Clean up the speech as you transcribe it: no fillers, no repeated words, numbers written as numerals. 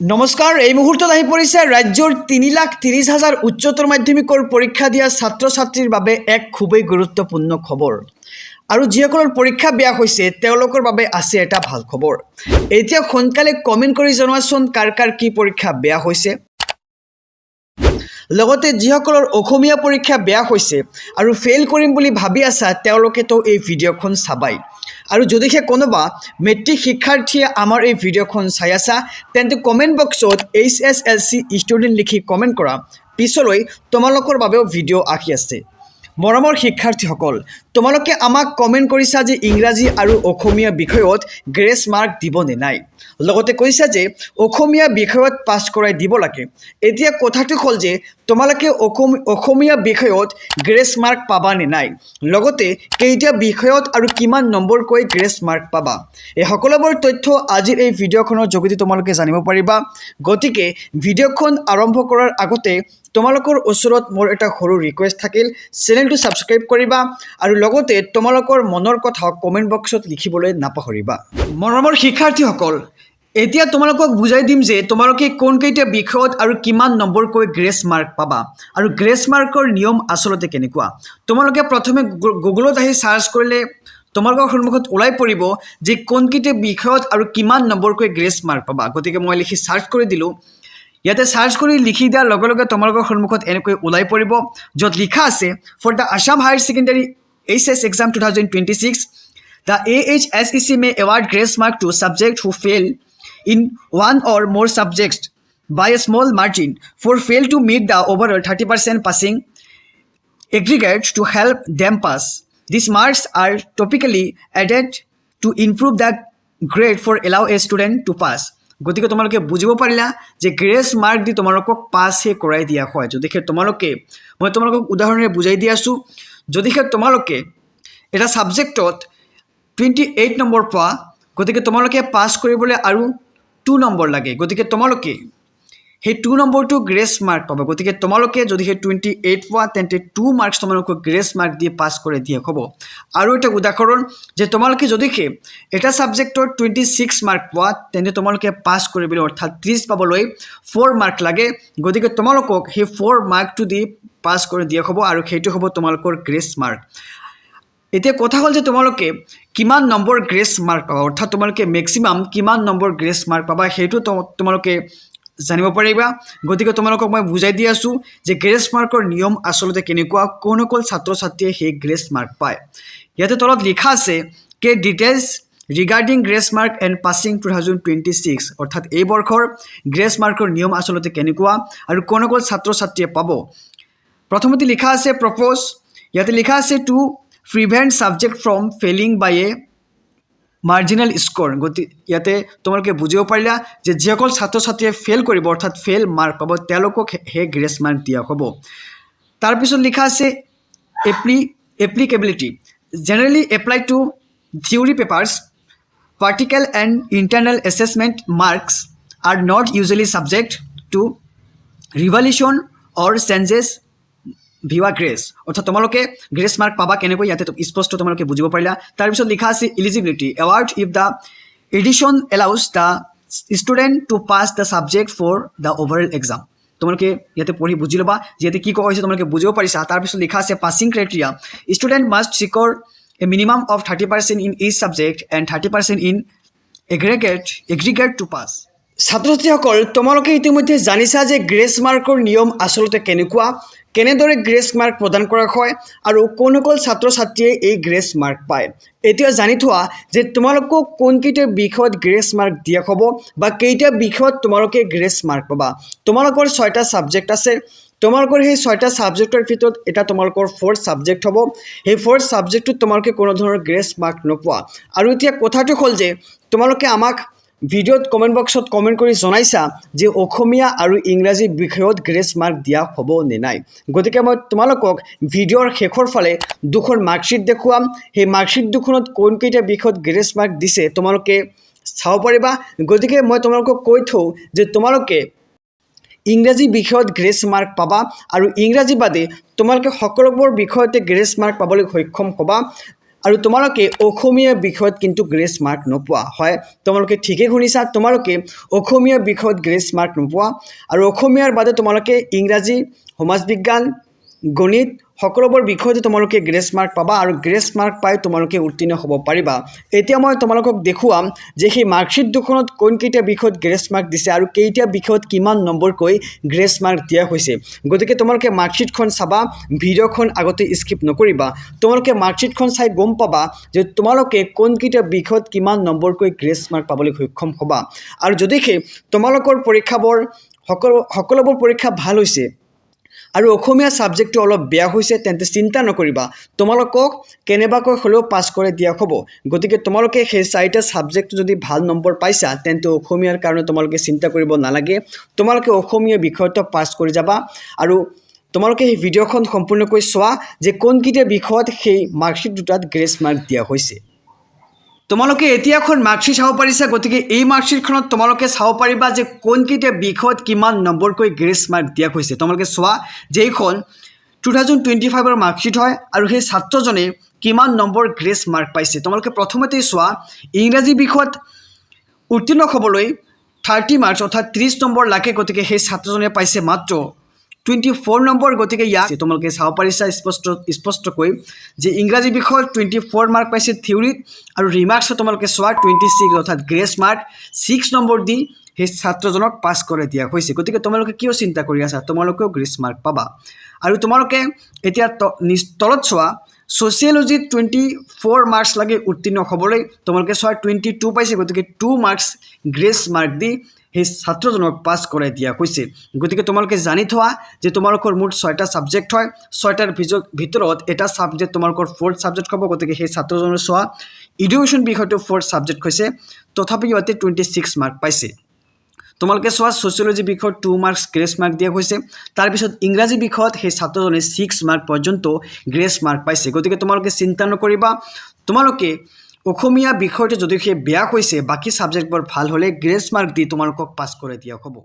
নমস্কাৰ। এই মুহূৰ্তত আহি পৰিছে ৰাজ্যৰ 3,30,000 উচ্চতৰ মাধ্যমিকৰ পৰীক্ষা দিয়া ছাত্ৰ ছাত্ৰীৰ বাবে এক খুবেই গুৰুত্বপূৰ্ণ খবৰ। আৰু যিসকলৰ পৰীক্ষা বেয়া হৈছে তেওঁলোকৰ বাবে আছে এটা ভাল খবৰ। এতিয়া সোনকালে কমেণ্ট কৰি জনোৱাচোন কাৰ কাৰ কি পৰীক্ষা বেয়া হৈছে। লগতে যিসকলৰ অসমীয়া পৰীক্ষা বেয়া হৈছে আৰু ফেইল কৰিম বুলি ভাবি আছা তেওঁলোকেতো এই ভিডিঅ'খন চাবাই। আৰু যদিহে কোনোবা মেট্ৰিক শিক্ষাৰ্থীয়ে আমাৰ এই ভিডিঅ'খন চাই আছা তেন্তে কমেণ্ট বক্সত HSLC ষ্টুডেণ্ট লিখি কমেণ্ট কৰা। পিছলৈ তোমালোকৰ বাবেও ভিডিঅ' আহি আছে। মৰমৰ শিক্ষাৰ্থীসকল, তোমালোকে আমাক কমেণ্ট কৰিছা যে ইংৰাজী আৰু অসমীয়া বিষয়ত গ্ৰেছ মাৰ্ক দিব নে নাই। লগতে কৈছা যে অসমীয়া বিষয়ত পাছ কৰাই দিব লাগে। এতিয়া কথাটো হ'ল যে তোমালোকে অসমীয়া বিষয়ত গ্ৰেছ মাৰ্ক পাবা নে নাই, লগতে কেইটা বিষয়ত আৰু কিমান নম্বৰকৈ গ্ৰেছ মাৰ্ক পাবা, এই সকলোবোৰ তথ্য আজিৰ এই ভিডিঅ'খনৰ যোগেদি তোমালোকে জানিব পাৰিবা। গতিকে ভিডিঅ'খন আৰম্ভ কৰাৰ আগতে তোমালোকৰ ওচৰত মোৰ এটা সৰু ৰিকুৱেষ্ট থাকিল, চেনেলটো ছাবস্ক্ৰাইব কৰিবা আৰু লগতে তোমালোকৰ মনৰ কথা কমেণ্ট বক্সত লিখিবলৈ নাপাহৰিবা। মৰমৰ শিক্ষাৰ্থীসকল, এতিয়া তোমালোকক বুজাই দিম যে তোমালোকে কোনকেইটা বিষয়ত আৰু কিমান নম্বৰকৈ গ্ৰেছ মাৰ্ক পাবা আৰু গ্ৰেছ মাৰ্কৰ নিয়ম আচলতে কেনেকুৱা। তোমালোকে প্ৰথমে গুগলত আহি চাৰ্চ কৰিলে তোমালোকৰ সন্মুখত ওলাই পৰিব যে কোনকেইটা বিষয়ত আৰু কিমান নম্বৰকৈ গ্ৰেছ মাৰ্ক পাবা। গতিকে মই লিখি চাৰ্চ কৰি দিলোঁ। ইয়াতে চাৰ্চ কৰি লিখি দিয়াৰ লগে লগে তোমালোকৰ সন্মুখত এনেকৈ ওলাই পৰিব, য'ত লিখা আছে for the Assam higher secondary HS exam 2026 the AHSEC may award grace mark to subjects who fail in one or more subjects by a small margin for fail to meet the overall 30% passing aggregate to help them pass. These marks are typically added to improve the grade for allow a student to pass. গতিকে তোমালোকে বুজিব পাৰিলা যে grace mark দি তোমালোকক পাছহে কৰাই দিয়া হয়। যদিহে মই তোমালোকক উদাহৰণে বুজাই দি আছোঁ। যদিহে তোমালোকে এটা ছাবজেক্টত 28 নম্বৰ পোৱা, গতিকে তোমালোকে পাছ কৰিবলৈ আৰু 2 নম্বৰ লাগে। গতিকে তোমালোকে সেই 2 নম্বৰটো গ্ৰেছ মাৰ্ক পাব। গতিকে তোমালোকে যদিহে 28 পোৱা তেন্তে 2 মাৰ্কছ তোমালোকক গ্ৰেছ মাৰ্ক দিয়ে পাছ কৰি দিয়া হ'ব। আৰু এটা উদাহৰণ যে তোমালোকে যদিহে এটা ছাবজেক্টৰ 26 মাৰ্ক পোৱা তেন্তে তোমালোকে পাছ কৰিবলৈ অৰ্থাৎ 30 পাবলৈ 4 মাৰ্ক লাগে। গতিকে তোমালোকক সেই 4 মাৰ্কটো দি পাছ কৰি দিয়া হ'ব আৰু সেইটো হ'ব তোমালোকৰ গ্ৰেছ মাৰ্ক। এতিয়া কথা হ'ল যে তোমালোকে কিমান নম্বৰ গ্ৰেছ মাৰ্ক পাবা, অৰ্থাৎ তোমালোকে মেক্সিমাম কিমান নম্বৰ গ্ৰেছ মাৰ্ক পাবা সেইটো তোমালোকে জানিব পাৰিবা। গতিকে তোমালোকক মই বুজাই দি আছোঁ যে গ্ৰেছ মাৰ্কৰ নিয়ম আচলতে কেনেকুৱা, কোন অকল ছাত্ৰ ছাত্ৰীয়ে সেই গ্ৰেছ মাৰ্ক পায়। ইয়াতে তলত লিখা আছে কে details regarding grace mark and passing 2026, অৰ্থাৎ এই বৰ্ষৰ গ্ৰেছ মাৰ্কৰ নিয়ম আচলতে কেনেকুৱা আৰু কোন অকল ছাত্ৰ ছাত্ৰীয়ে পাব। প্ৰথমতে লিখা আছে প্ৰপ'জ। ইয়াতে লিখা আছে to prevent subject from failing by a marginal score. গতিকে ইয়াতে তোমালোকে বুজিব পাৰিলা যে যিসকল ছাত্ৰ ছাত্ৰীয়ে ফেইল কৰিব অৰ্থাৎ ফেইল মাৰ্ক পাব তেওঁলোকক সেই গ্ৰেছ মাৰ্ক দিয়া হ'ব। তাৰপিছত লিখা আছে applicability generally apply to theory papers practical and internal assessment marks are not usually subject to revaluation or changes via grace. অৰ্থাৎ তোমালোকে গ্ৰেছ মাৰ্ক পাবা কেনেকৈ ইয়াতে স্পষ্ট তোমালোকে বুজিব পাৰিলা। তাৰপিছত লিখা আছে eligibility award if the addition allows the student to pass the subject for the overall exam. তোমালোকে ইয়াতে পঢ়ি বুজি ল'বা যিহেতু কি কোৱা হৈছে তোমালোকে বুজিব পাৰিছা। তাৰপিছত লিখা আছে passing criteria student must secure a minimum of 30% in each subject and 30% in aggregate to pass. ছাত্ৰ ছাত্ৰীসকল, তোমালোকে ইতিমধ্যে জানিছা যে গ্ৰেছ মাৰ্কৰ নিয়ম আচলতে কেনেকুৱা, কেনেদৰে গ্ৰেছ মাৰ্ক প্ৰদান কৰা হয় আৰু কোন অকল ছাত্ৰ ছাত্ৰীয়ে এই গ্ৰেছ মাৰ্ক পায়। এতিয়া জানি থোৱা যে তোমালোকক কোনকেইটা বিষয়ত গ্ৰেছ মাৰ্ক দিয়া হ'ব বা কেইটা বিষয়ত তোমালোকে গ্ৰেছ মাৰ্ক পাবা। তোমালোকৰ 6টা ছাবজেক্ট আছে। তোমালোকৰ সেই 6টা ছাবজেক্টৰ ভিতৰত এটা তোমালোকৰ 4th ছাবজেক্ট হ'ব। সেই 4th ছাবজেক্টটোত তোমালোকে কোনো ধৰণৰ গ্ৰেছ মাৰ্ক নোপোৱা। আৰু এতিয়া কথাটো হ'ল যে তোমালোকে আমাক ভিডিঅ'ত কমেণ্ট বক্সত কমেণ্ট কৰি জনাইছা যে অসমীয়া আৰু ইংৰাজী বিষয়ত গ্ৰেছ মাৰ্ক দিয়া হ'ব নে নাই। গতিকে মই তোমালোকক ভিডিঅ'ৰ শেষৰ ফালে 2খন মাৰ্কশ্বিট দেখুৱাম। সেই মাৰ্কশ্বিট 2খনত কোনকেইটা বিষয়ত গ্ৰেছ মাৰ্ক দিছে তোমালোকে চাব পাৰিবা। গতিকে মই তোমালোকক কৈ থওঁ যে তোমালোকে ইংৰাজী বিষয়ত গ্ৰেছ মাৰ্ক পাবা আৰু ইংৰাজী বাদে তোমালোকে সকলোবোৰ বিষয়তে গ্ৰেছ মাৰ্ক পাবলৈ সক্ষম হ'বা। আৰু তোমালোকে অসমীয়া বিষয়ত কিন্তু গ্ৰেছ মাৰ্ক নোপোৱা হয় তোমালোকে ঠিকে শুনিছা তোমালোকে অসমীয়া বিষয়ত গ্ৰেছ মাৰ্ক নোপোৱা আৰু অসমীয়াৰ বাদে তোমালোকে ইংৰাজী সমাজ বিজ্ঞান গণিত সকলোবোৰ বিষয়তে তোমালোকে গ্ৰেছ মাৰ্ক পাবা আৰু গ্ৰেছ মাৰ্ক পাই তোমালোকে উত্তীৰ্ণ হ'ব পাৰিবা এতিয়া মই তোমালোকক দেখুৱাম যে সেই মাৰ্কশিট দুখনত কোনকেইটা বিষয়ত গ্ৰেছ মাৰ্ক দিছে আৰু কেইটা বিষয়ত কিমান নম্বৰকৈ গ্ৰেছ মাৰ্ক দিয়া হৈছে গতিকে তোমালোকে মাৰ্কশিটখন চাবা ভিডিঅ'খন আগতে স্কিপ নকৰিবা তোমালোকে মাৰ্কশিটখন চাই গম পাবা যে তোমালোকে কোনকেইটা বিষয়ত কিমান নম্বৰকৈ গ্ৰেছ মাৰ্ক পাবলৈ সক্ষম হ'বা আৰু যদিহে তোমালোকৰ পৰীক্ষাবোৰ সকলোবোৰ পৰীক্ষা ভাল হৈছে আৰু অসমীয়া সাবজেক্টটো অলপ বেয়া হৈছে তেন্তে চিন্তা নকৰিবা তোমালোকক কেনেবাকৈ হলেও পাস কৰি দিয়া হ'ব গতিকে তোমালোকে সেই চাৰিটা সাবজেক্ট যদি ভাল নম্বৰ পাইছা তেন্তে অসমীয়াৰ কাৰণে তোমালোকে চিন্তা কৰিব নালাগে তোমালোকে অসমীয়া বিষয়টো পাস কৰি যাবা আৰু তোমালোকে এই ভিডিঅ'খন সম্পূৰ্ণকৈ চোৱা যে কোনকেইটা বিষয়ত সেই মাৰ্কশিট দুটাত গ্ৰেছ মাৰ্ক দিয়া হৈছে তোমালোকে এতিয়াখন মাৰ্কশিট চাব পাৰিছা গতিকে এই মাৰ্কশিটখনত তোমালোকে চাব পাৰিবা যে কোনকেইটা বিষয়ত কিমান নম্বৰকৈ গ্ৰেছ মাৰ্ক দিয়া হৈছে তোমালোকে চোৱা যে এইখন 2025 ৰ মাৰ্কশিট হয় আৰু সেই ছাত্ৰজনে কিমান নম্বৰ গ্ৰেছ মাৰ্ক পাইছে তোমালোকে প্ৰথমতে চোৱা ইংৰাজী বিষয়ত উত্তীৰ্ণ হ'বলৈ 30 মাৰ্কছ অৰ্থাৎ 30 নম্বৰ লাগে গতিকে সেই ছাত্ৰজনে পাইছে মাত্ৰ 24 নম্বৰ গতিকে ইয়াক তোমালোকে চাব পাৰিছা স্পষ্টকৈ যে ইংৰাজী বিষয়ত 24 মাৰ্ক পাইছে থিওৰিত আৰু ৰিমাৰ্কছ তোমালোকে চোৱা 26 অৰ্থাৎ গ্ৰেছ মাৰ্ক 6 নম্বৰ দি সেই ছাত্ৰজনক পাস কৰি দিয়া হৈছে গতিকে তোমালোকে কিয় চিন্তা কৰি আছা তোমালোকেও গ্ৰেছ মাৰ্ক পাবা আৰু তোমালোকে এতিয়া তলত চোৱা সোশিয়োলজিত 24 মাৰ্কছ লাগে উত্তীৰ্ণ হ'বলৈ তোমালোকে চোৱা 22 পাইছে গতিকে 2 মাৰ্কছ গ্ৰেছ মাৰ্ক দি সেই ছাত্ৰজনক পাস কৰাই দিয়া হৈছে গতিকে তোমালোকে জানি থোৱা যে তোমালোকৰ মুঠ 6টা সাবজেক্ট হয় 6টাৰ ভিতৰত এটা সাবজেক্ট তোমালোকৰ 4th সাবজেক্ট হ'ব গতিকে সেই ছাত্ৰজনৰ চোৱা এডুকেশ্যন বিষয়টো 4th সাবজেক্ট হৈছে তথাপি ইয়াতে 26 মাৰ্ক পাইছে তোমালোকে চোৱা সোশিয়োলজি বিষয়ত 2 মাৰ্কছ গ্ৰেছ মাৰ্ক দিয়া হৈছে তাৰ পিছত ইংৰাজী বিষয়ত সেই ছাত্ৰজনে 6 মাৰ্ক পৰ্যন্ত গ্ৰেছ মাৰ্ক পাইছে গতিকে তোমালোকে চিন্তা নকৰিবা তোমালোকে অসমীয়া বিষয়টো যদি বেয়া হৈছে বাকি সাবজেক্টবোৰ ভাল হ'লে গ্ৰেছ মাৰ্ক দি তোমালোকক পাস কৰি দিয়া হ'ব